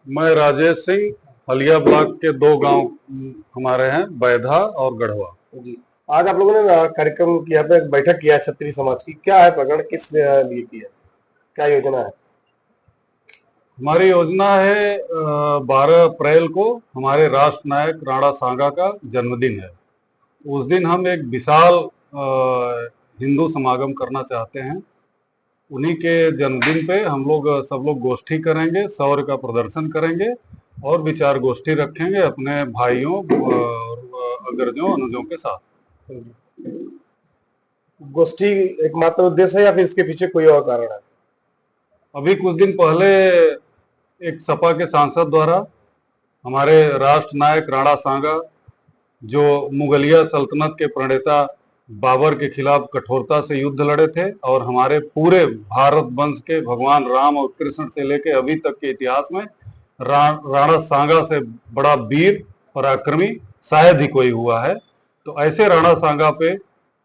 मैं राजेश सिंह, हलिया ब्लॉक के दो गांव हमारे हैं, बैधा और गढ़वा। जी। आज आप लोगों ने कार्यक्रम किया था, एक बैठक किया है क्षत्रिय समाज की। क्या है प्रकरण, किस लिए किया, क्या योजना है? हमारी योजना है 12 अप्रैल को हमारे राष्ट्र नायक राणा सांगा का जन्मदिन है। उस दिन हम एक विशाल हिंदू समागम करना चाहते हैं। उन्हीं के जन्मदिन पे हम लोग सब लोग गोष्ठी करेंगे, शौर्य का प्रदर्शन करेंगे और विचार गोष्ठी रखेंगे अपने भाइयों और अग्रजों अनुजों के साथ। गोष्ठी एकमात्र उद्देश्य है या फिर इसके पीछे कोई और कारण है? अभी कुछ दिन पहले एक सपा के सांसद द्वारा हमारे राष्ट्र नायक राणा सांगा, जो मुगलिया सल्तनत के प्रणेता बाबर के खिलाफ कठोरता से युद्ध लड़े थे और हमारे पूरे भारत वंश के भगवान राम और कृष्ण से लेकर अभी तक के इतिहास में राणा सांगा से बड़ा वीर पराक्रमी शायद ही कोई हुआ है। तो ऐसे राणा सांगा पे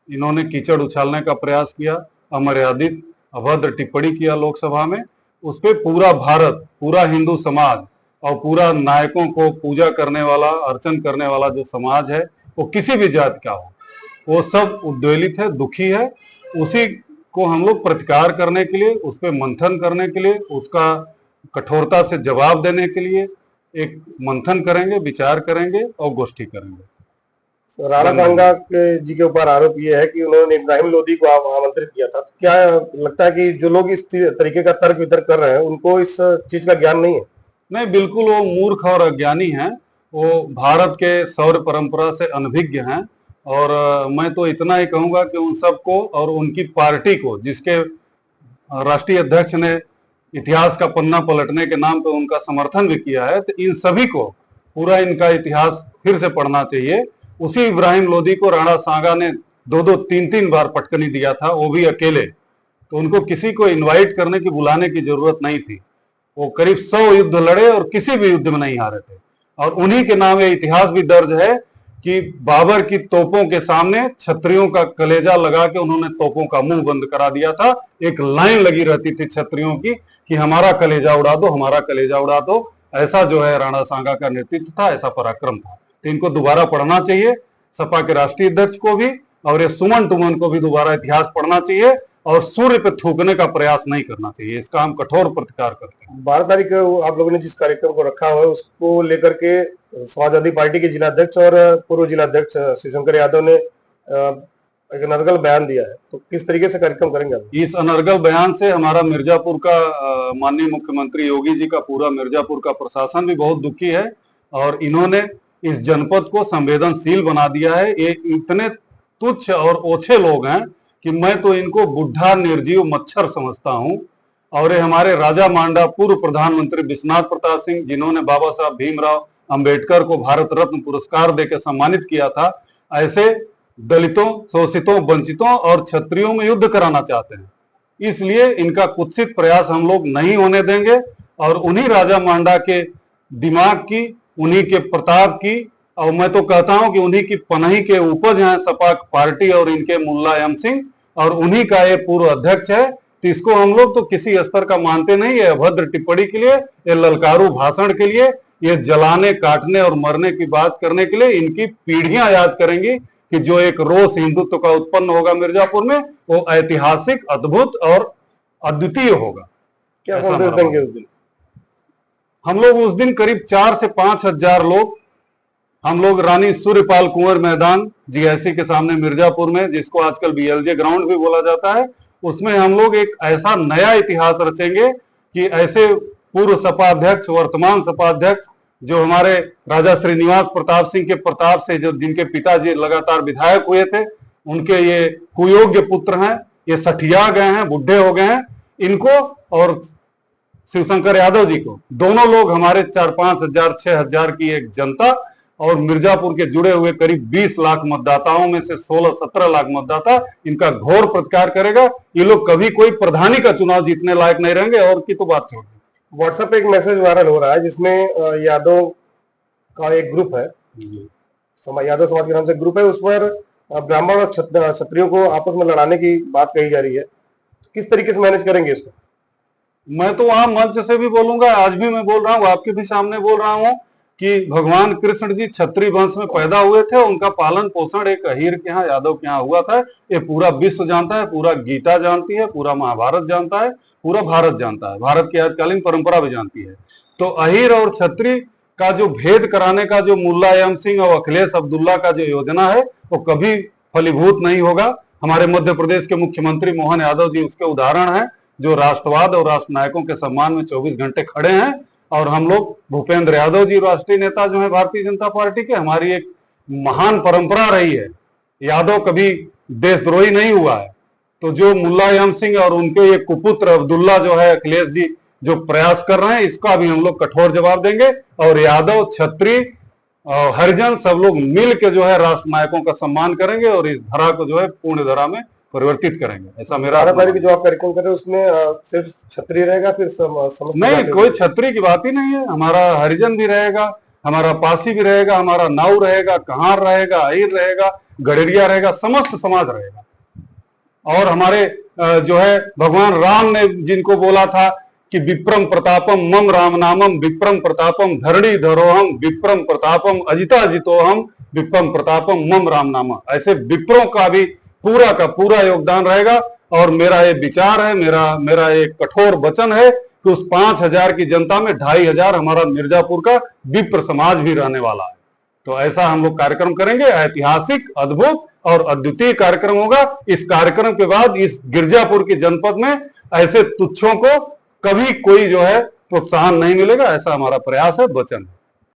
इन्होंने कीचड़ उछालने का प्रयास किया, अमर्यादित अभद्र टिप्पणी किया लोकसभा में। उस पर पूरा भारत, पूरा हिंदू समाज और पूरा नायकों को पूजा करने वाला, अर्चन करने वाला जो समाज है, वो किसी भी जात का हो, वो सब उद्वेलित है, दुखी है। उसी को हम लोग प्रतिकार करने के लिए, उस पर मंथन करने के लिए, उसका कठोरता से जवाब देने के लिए एक मंथन करेंगे, विचार करेंगे और गोष्ठी करेंगे। राणा सांगा जी के ऊपर आरोप ये है कि उन्होंने इब्राहिम लोदी को आमंत्रित किया था। तो क्या लगता है कि जो लोग इस तरीके का तर्क वितर्क कर रहे हैं उनको इस चीज का ज्ञान नहीं है? नहीं, बिल्कुल वो मूर्ख और अज्ञानी हैं। वो भारत के शौर्य परंपरा से अनभिज्ञ हैं। और मैं तो इतना ही कहूंगा कि उन सबको और उनकी पार्टी को, जिसके राष्ट्रीय अध्यक्ष ने इतिहास का पन्ना पलटने के नाम पर उनका समर्थन भी किया है, तो इन सभी को पूरा इनका इतिहास फिर से पढ़ना चाहिए। उसी इब्राहिम लोदी को राणा सांगा ने दो दो तीन तीन बार पटकनी दिया था, वो भी अकेले। तो उनको किसी को इनवाइट करने की, बुलाने की जरूरत नहीं थी। वो करीब 100 युद्ध लड़े और किसी भी युद्ध में नहीं हारे थे। और उन्हीं के नाम ये इतिहास भी दर्ज है कि बाबर की तोपों के सामने क्षत्रियों का कलेजा लगा के उन्होंने तोपों का मुंह बंद करा दिया था। एक लाइन लगी रहती थी क्षत्रियों की कि हमारा कलेजा उड़ा दो, हमारा कलेजा उड़ा दो। ऐसा जो है राणा सांगा का नेतृत्व था, ऐसा पराक्रम था। तो इनको दोबारा पढ़ना चाहिए, सपा के राष्ट्रीय अध्यक्ष को भी, और ये सुमन टुमन को भी दोबारा इतिहास पढ़ना चाहिए और सूर्य पे थूकने का प्रयास नहीं करना चाहिए। इसका हम कठोर प्रतिकार करते हैं। 12 तारीख को आप लोगों ने जिस कार्यक्रम को रखा हुआ है उसको लेकर के समाजवादी पार्टी के जिलाध्यक्ष और पूर्व जिलाध्यक्ष शिवशंकर यादव ने एक अनर्गल बयान दिया है। तो किस तरीके से कार्यक्रम करेंगे आप? इस अनर्गल बयान से हमारा मिर्जापुर का माननीय मुख्यमंत्री योगी जी का पूरा मिर्जापुर का प्रशासन भी बहुत दुखी है। और इन्होंने इस जनपद को संवेदनशील बना दिया है। ये इतने तुच्छ और ओछे लोग हैं कि मैं तो इनको बुढ़ा निर्जीव मच्छर समझता हूं। और ये हमारे राजा मांडा पूर्व प्रधानमंत्री विश्वनाथ प्रताप सिंह, जिन्होंने बाबा साहब भीमराव अंबेडकर को भारत रत्न पुरस्कार देकर सम्मानित किया था, ऐसे दलितों, शोषितों, वंचितों और क्षत्रियों में युद्ध कराना चाहते हैं। इसलिए इनका कुत्सित प्रयास हम लोग नहीं होने देंगे। और उन्हीं राजा मांडा के दिमाग की, उन्हीं के प्रताप की, और मैं तो कहता हूं कि उन्हीं की पनही के उपज हैं सपा पार्टी और इनके मुल्ला एम सिंह, और उन्हीं का ये पूर्व अध्यक्ष है। तो इसको हम लोग तो किसी स्तर का मानते नहीं है। अभद्र टिप्पणी के लिए, ये ललकारू भाषण के लिए, ये जलाने, काटने और मरने की बात करने के लिए इनकी पीढ़ियां याद करेंगी कि जो एक रोष हिंदुत्व का उत्पन्न होगा मिर्जापुर में, वो ऐतिहासिक, अद्भुत और अद्वितीय होगा। क्या संदेश देंगे उस दिन? हम लोग उस दिन करीब 4 से 5 हजार लोग, हम लोग रानी सूर्यपाल कुंवर मैदान जीआईसी के सामने मिर्जापुर में, जिसको आजकल बीएलजे ग्राउंड भी बोला जाता है, उसमें हम लोग एक ऐसा नया इतिहास रचेंगे कि ऐसे पूर्व सपा अध्यक्ष, वर्तमान सपा अध्यक्ष, जो हमारे राजा श्रीनिवास प्रताप सिंह के प्रताप से, जो जिनके पिताजी लगातार विधायक हुए थे, उनके ये कुयोग्य पुत्र हैं, ये सठिया गए हैं, बुढ़े हो गए हैं। इनको और शिवशंकर यादव जी को, दोनों लोग हमारे 4-5 हजार 6 हजार की एक जनता और मिर्जापुर के जुड़े हुए करीब 20 लाख मतदाताओं में से 16-17 लाख मतदाता इनका घोर प्रतिकार करेगा। ये लोग कभी कोई प्रधानी का चुनाव जीतने लायक नहीं रहेंगे। और की तो बात छोड़, व्हाट्सएप पे एक मैसेज वायरल हो रहा है जिसमें यादव का एक ग्रुप है, यादव समाज के नाम से ग्रुप है, उस पर ब्राह्मण और क्षत्रियों को आपस में लड़ाने की बात कही जा रही है। किस तरीके से मैनेज करेंगे इसको? मैं तो वहां मंच से भी बोलूंगा, आज भी मैं बोल रहा हूँ, आपके भी सामने बोल रहा हूँ कि भगवान कृष्ण जी क्षत्रिय वंश में पैदा हुए थे। उनका पालन पोषण एक अहीर के यहाँ, यादव के यहाँ हुआ था। ये पूरा विश्व जानता है, पूरा गीता जानती है, पूरा महाभारत जानता है, पूरा भारत जानता है, भारत की आजकालीन परंपरा भी जानती है। तो अहीर और क्षत्रिय का जो भेद कराने का जो मुलायम सिंह और अखिलेश अब्दुल्ला का जो योजना है, वो कभी फलीभूत नहीं होगा। हमारे मध्य प्रदेश के मुख्यमंत्री मोहन यादव जी उसके उदाहरण हैं, जो राष्ट्रवाद और राष्ट्र नायकों के सम्मान में 24 घंटे खड़े हैं। और हम लोग, भूपेंद्र यादव जी राष्ट्रीय नेता जो है भारतीय जनता पार्टी के, हमारी एक महान परंपरा रही है, यादव कभी देशद्रोही नहीं हुआ है। तो जो मुलायम सिंह और उनके ये कुपुत्र अब्दुल्ला जो है, अखिलेश जी जो प्रयास कर रहे हैं, इसका भी हम लोग कठोर जवाब देंगे। और यादव, क्षत्रिय और हरिजन सब लोग मिल के जो है राष्ट्र नायकों का सम्मान करेंगे और इस धरा को जो है पूर्ण धरा में परिवर्तित करेंगे। ऐसा मेरा की जो आप कार्यक्रम कर रहे हैं उसमें सिर्फ क्षत्रिय रहेगा, फिर समस्त नहीं, कोई क्षत्रिय की बात ही नहीं है। हमारा हरिजन भी रहेगा, हमारा पासी भी रहेगा, हमारा नाऊ रहेगा, कहार रहेगा, अहीर रहेगा, गडरिया रहेगा, समस्त समाज रहेगा। और हमारे जो है भगवान राम ने जिनको बोला था कि विप्रम प्रतापम मम राम नामम, विप्रम प्रतापम धरणी धरोहम, विप्रम प्रतापम अजिता जितोहम, विप्रम प्रतापम मम राम नामम, ऐसे विप्रों का भी पूरा का पूरा योगदान रहेगा। और मेरा ये विचार है, मेरा एक कठोर वचन है कि उस 5,000 की जनता में 2,500 हमारा मिर्जापुर का विप्र समाज भी रहने वाला है। तो ऐसा हम लोग कार्यक्रम करेंगे, ऐतिहासिक, अद्भुत और अद्वितीय कार्यक्रम होगा। इस कार्यक्रम के बाद इस गिरजापुर की जनपद में ऐसे तुच्छों को कभी कोई जो है प्रोत्साहन नहीं मिलेगा। ऐसा हमारा प्रयास है, वचन है।